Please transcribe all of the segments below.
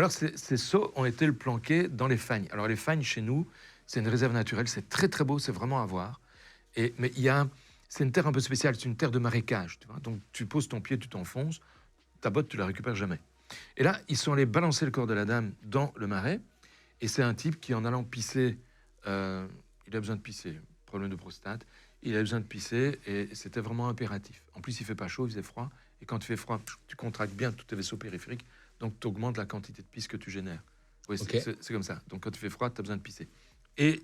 Alors, ces seaux ont été planqués dans les fagnes. Alors, les fagnes, chez nous, c'est une réserve naturelle. C'est très, très beau. C'est vraiment à voir. Mais c'est une terre un peu spéciale. C'est une terre de marécage. Tu vois. Donc, tu poses ton pied, tu t'enfonces. Ta botte, tu la récupères jamais. Et là, ils sont allés balancer le corps de la dame dans le marais. Et c'est un type qui, en allant pisser, il a besoin de pisser. Problème de prostate. Il a besoin de pisser et c'était vraiment impératif. En plus, il fait pas chaud, il faisait froid. Et quand il fait froid, tu contractes bien tous tes vaisseaux périphériques. Donc, tu augmentes la quantité de pisse que tu génères. Oui, Ok. c'est comme ça. Donc, quand il fait froid, tu as besoin de pisser. Et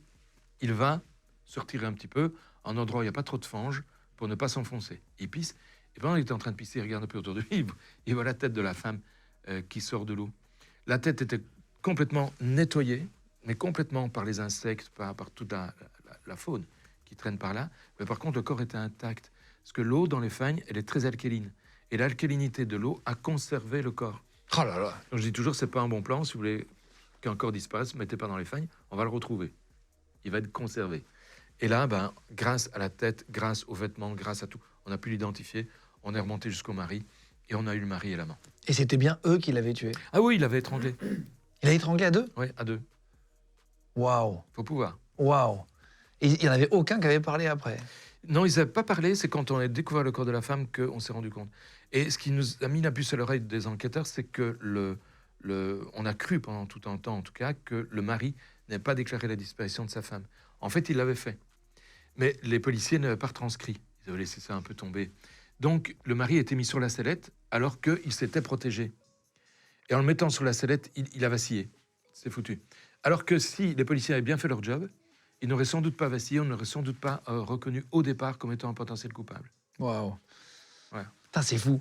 il va se retirer un petit peu en un endroit où il n'y a pas trop de fange pour ne pas s'enfoncer. Il pisse. Et pendant qu'il est en train de pisser, il regarde un peu autour de lui. Il voit la tête de la femme qui sort de l'eau. La tête était complètement nettoyée, mais complètement par les insectes, par toute la faune qui traîne par là. Mais par contre, le corps était intact. Parce que l'eau dans les fagnes, elle est très alcaline. Et l'alcalinité de l'eau a conservé le corps. Oh là là. Donc je dis toujours, c'est pas un bon plan. Si vous voulez qu'un corps disparaisse, mettez pas dans les fagnes, on va le retrouver. Il va être conservé. Et là, grâce à la tête, grâce aux vêtements, grâce à tout, on a pu l'identifier. On est remonté jusqu'au mari et on a eu le mari et l'amant. Et c'était bien eux qui l'avaient tué. Ah oui, il avait étranglé. Il a étranglé à deux. Oui, à deux. Waouh. Faut pouvoir. Waouh. Et il n'y en avait aucun qui avait parlé après. Non, ils n'avaient pas parlé. C'est quand on a découvert le corps de la femme qu'on s'est rendu compte. Et ce qui nous a mis la puce à l'oreille des enquêteurs, c'est que on a cru pendant tout un temps, en tout cas, que le mari n'avait pas déclaré la disparition de sa femme. En fait, il l'avait fait. Mais les policiers n'avaient pas retranscrit. Ils avaient laissé ça un peu tomber. Donc, le mari a été mis sur la sellette alors qu'il s'était protégé. Et en le mettant sur la sellette, il a vacillé. C'est foutu. Alors que si les policiers avaient bien fait leur job, ils n'auraient sans doute pas vacillé, on n'aurait sans doute pas reconnu au départ comme étant un potentiel coupable. Waouh. Voilà. Putain, c'est fou.